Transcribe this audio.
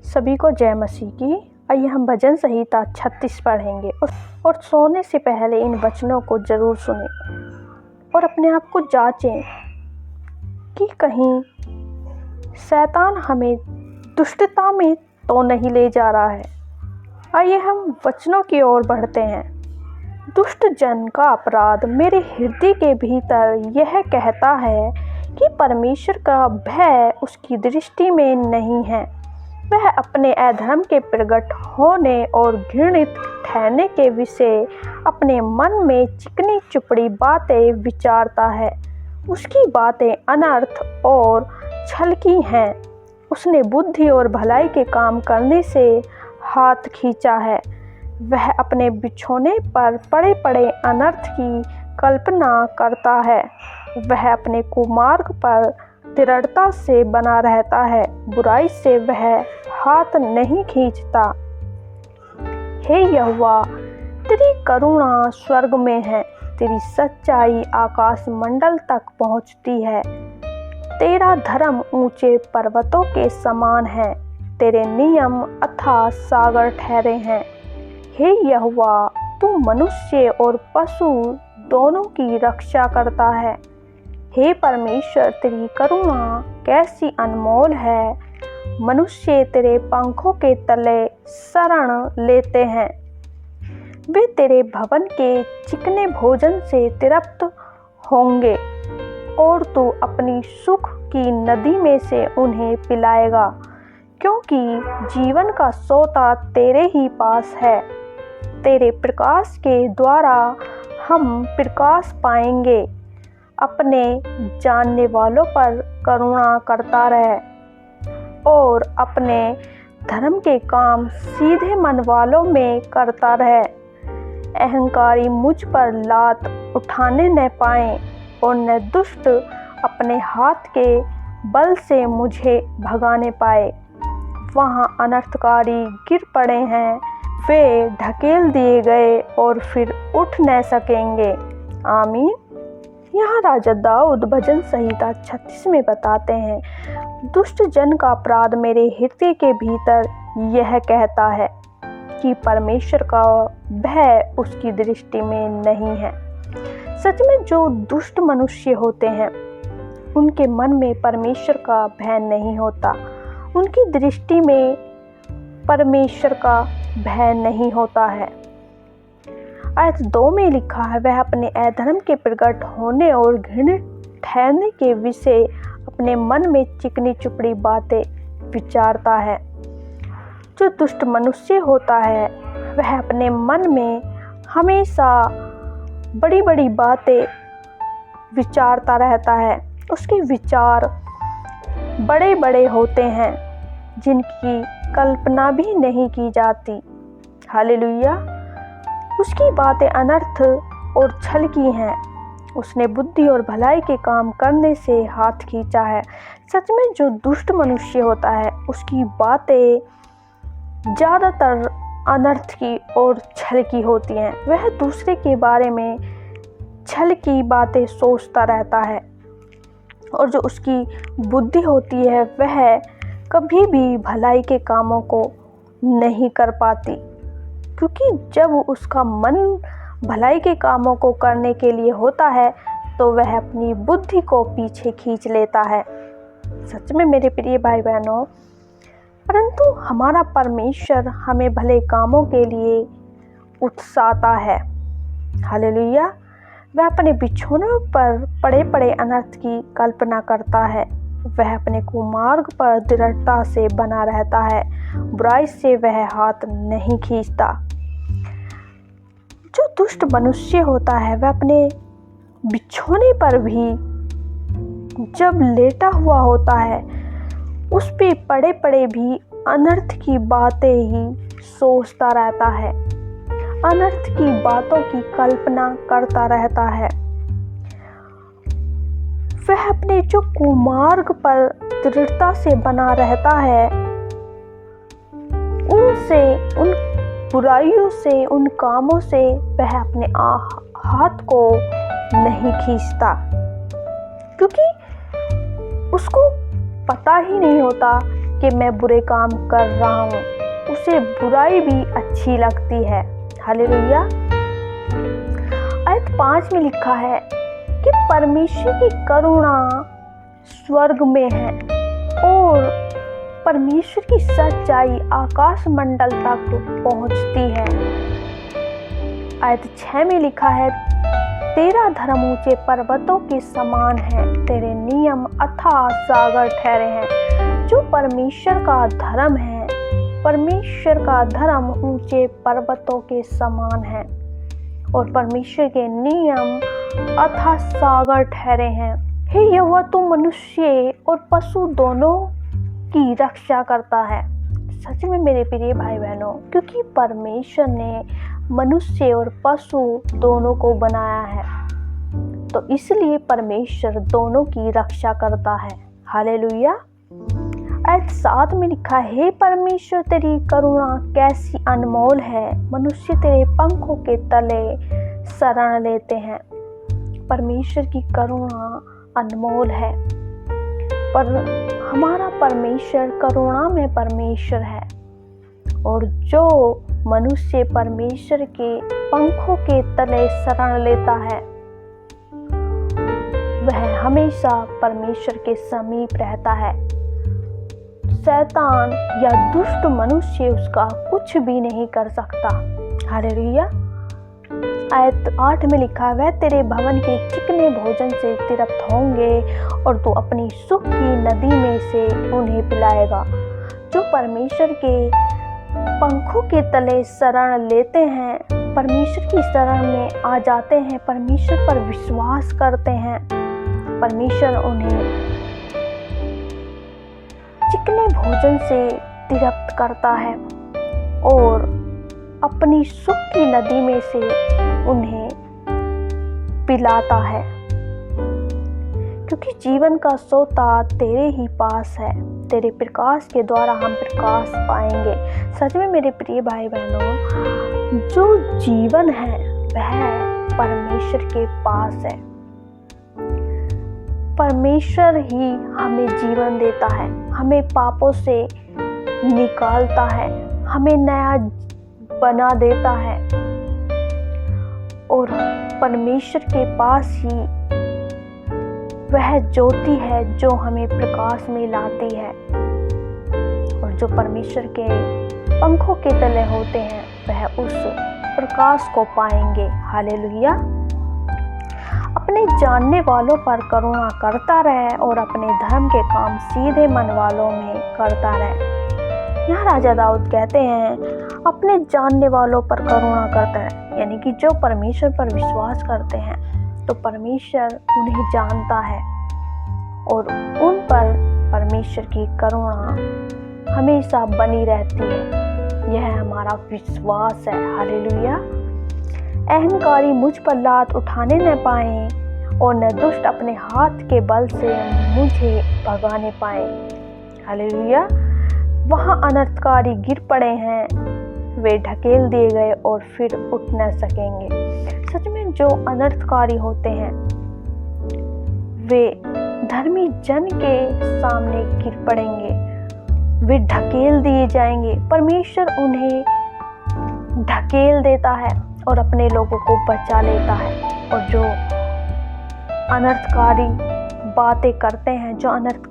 सभी को जय मसीह की। आइए हम भजन संहिता 36 पढ़ेंगे और सोने से पहले इन वचनों को जरूर सुनें और अपने आप को जांचें कि कहीं शैतान हमें दुष्टता में तो नहीं ले जा रहा है। आइए हम वचनों की ओर बढ़ते हैं। दुष्ट जन का अपराध मेरे हृदय के भीतर यह कहता है कि परमेश्वर का भय उसकी दृष्टि में नहीं है। वह अपने अधर्म के प्रकट होने और घृणित ठहरने के विषय अपने मन में चिकनी चुपड़ी बातें विचारता है। उसकी बातें अनर्थ और छल की हैं। उसने बुद्धि और भलाई के काम करने से हाथ खींचा है। वह अपने बिछौने पर पड़े पड़े अनर्थ की कल्पना करता है। वह अपने कुमार्ग पर दृढ़ता से बना रहता है। बुराई से वह हाथ नहीं खींचता। हे यहोवा, तेरी करुणा स्वर्ग में है, तेरी सच्चाई आकाश मंडल तक पहुँचती है। तेरा धर्म ऊंचे पर्वतों के समान है, तेरे नियम अथाह सागर ठहरे हैं। हे यहोवा, तू मनुष्य और पशु दोनों की रक्षा करता है। हे परमेश्वर, तेरी करुणा कैसी अनमोल है। मनुष्य तेरे पंखों के तले शरण लेते हैं। वे तेरे भवन के चिकने भोजन से तृप्त होंगे और तू अपनी सुख की नदी में से उन्हें पिलाएगा, क्योंकि जीवन का सोता तेरे ही पास है। तेरे प्रकाश के द्वारा हम प्रकाश पाएंगे। अपने जानने वालों पर करुणा करता रहे और अपने धर्म के काम सीधे मन वालों में करता रहे। अहंकारी मुझ पर लात उठाने न पाए और न दुष्ट अपने हाथ के बल से मुझे भगाने पाए। वहाँ अनर्थकारी गिर पड़े हैं, वे ढकेल दिए गए और फिर उठ न सकेंगे। आमीन। यहाँ राजा दाऊद भजन संहिता 36 में बताते हैं, दुष्ट जन का अपराध मेरे हृदय के भीतर यह कहता है कि परमेश्वर का भय उसकी दृष्टि में नहीं है। सच में जो दुष्ट मनुष्य होते हैं उनके मन में परमेश्वर का भय नहीं होता। उनकी दृष्टि में परमेश्वर का भय नहीं होता है। आयत 2 में लिखा है, वह अपने अधर्म के प्रकट होने और घृणित ठहरने के विषय अपने मन में चिकनी चुपड़ी बातें विचारता है। जो दुष्ट मनुष्य होता है वह अपने मन में हमेशा बड़ी बड़ी बातें विचारता रहता है। उसके विचार बड़े बड़े होते हैं जिनकी कल्पना भी नहीं की जाती। हालेलुया। उसकी बातें अनर्थ और छल की हैं। उसने बुद्धि और भलाई के काम करने से हाथ खींचा है। सच में जो दुष्ट मनुष्य होता है उसकी बातें ज़्यादातर अनर्थ की और छल की होती हैं। वह दूसरे के बारे में छल की बातें सोचता रहता है और जो उसकी बुद्धि होती है वह कभी भी भलाई के कामों को नहीं कर पाती, क्योंकि जब उसका मन भलाई के कामों को करने के लिए होता है तो वह अपनी बुद्धि को पीछे खींच लेता है। सच में मेरे प्रिय भाई बहनों, परंतु हमारा परमेश्वर हमें भले कामों के लिए उकसाता है। हालेलुया। वह अपने बिछौनों पर पड़े पड़े अनर्थ की कल्पना करता है। वह अपने कुमार्ग पर दृढ़ता से बना रहता है। बुराई से वह हाथ नहीं खींचता। जो दुष्ट मनुष्य होता है वह अपने बिछौने पर भी जब लेटा हुआ होता है उस पे पड़े पड़े भी अनर्थ की बातें ही सोचता रहता है, अनर्थ की बातों की कल्पना करता रहता है। वह अपने जो कुमार्ग पर दृढ़ता से बना रहता है उनसे, उन बुराइयों से, उन कामों से वह अपने हाथ को नहीं खींचता, क्योंकि उसको पता ही नहीं होता कि मैं बुरे काम कर रहा हूँ, उसे बुराई भी अच्छी लगती है। हालेलुया। आयत 5 में लिखा है कि परमेश्वर की करुणा स्वर्ग में है और परमेश्वर की सच्चाई आकाश मंडल तक पहुंचती है। आयत 6 में लिखा है, तेरा धर्म ऊंचे पर्वतों के समान है, तेरे नियम अथाह सागर ठहरे हैं। जो परमेश्वर का धर्म है, परमेश्वर का धर्म ऊंचे पर्वतों के समान है और परमेश्वर के नियम अथाह सागर ठहरे हैं। हे यहोवा, तू मनुष्य और पशु दोनों की रक्षा करता है। सच में मेरे प्रिय भाई बहनों, क्योंकि परमेश्वर ने मनुष्य और पशु दोनों को बनाया है, तो इसलिए परमेश्वर दोनों की रक्षा करता है। हालेलुया। आयत 7 में लिखा है, हे परमेश्वर, तेरी करुणा कैसी अनमोल है, मनुष्य तेरे पंखों के तले शरण लेते हैं। परमेश्वर की करुणा अनमोल है, पर हमारा परमेश्वर करुणा में परमेश्वर है और जो मनुष्य परमेश्वर के पंखों के तले शरण लेता है वह हमेशा परमेश्वर के समीप रहता है। शैतान या दुष्ट मनुष्य उसका कुछ भी नहीं कर सकता। हालेलुया। आयत 8 में लिखा, वह तेरे भवन के चिकने भोजन से तृप्त होंगे और तू अपनी सुख की नदी में से उन्हें पिलाएगा। जो परमेश्वर के पंखों के तले शरण लेते हैं, परमेश्वर की शरण में आ जाते हैं, परमेश्वर पर विश्वास करते हैं, परमेश्वर उन्हें चिकने भोजन से तृप्त करता है और अपनी सुख की नदी में से उन्हें पिलाता है, क्योंकि जीवन का सोता तेरे ही पास है। तेरे प्रकाश के द्वारा हम प्रकाश पाएंगे। सच में मेरे प्रिय भाई बहनों, जो जीवन है वह परमेश्वर के पास है। परमेश्वर ही हमें जीवन देता है, हमें पापों से निकालता है, हमें नया बना देता है और परमेश्वर के पास ही वह ज्योति है जो हमें प्रकाश में लाती है और जो परमेश्वर के पंखों के तले होते हैं वह उस प्रकाश को पाएंगे। हालेलुया। अपने जानने वालों पर करुणा करता रहे और अपने धर्म के काम सीधे मन वालों में करता रहे। यहाँ राजा दाऊद कहते हैं, अपने जानने वालों पर करुणा करता रहे, यानी कि जो परमेश्वर पर विश्वास करते हैं तो परमेश्वर उन्हें जानता है और उन पर परमेश्वर की करुणा हमेशा बनी रहती है। यह हमारा विश्वास है। हालेलुया। अहंकारी मुझ पर लात उठाने न पाएं और न दुष्ट अपने हाथ के बल से मुझे भगाने पाए। हालेलुया। वहाँ अनर्थकारी गिर पड़े हैं, वे ढकेल दिए गए और फिर उठ न सकेंगे। सच में जो अनर्थकारी होते हैं वे धर्मी जन के सामने गिर पड़ेंगे, वे ढकेल दिए जाएंगे। परमेश्वर उन्हें ढकेल देता है और अपने लोगों को बचा लेता है। और जो अनर्थकारी बातें करते हैं, जो अनर्थकारी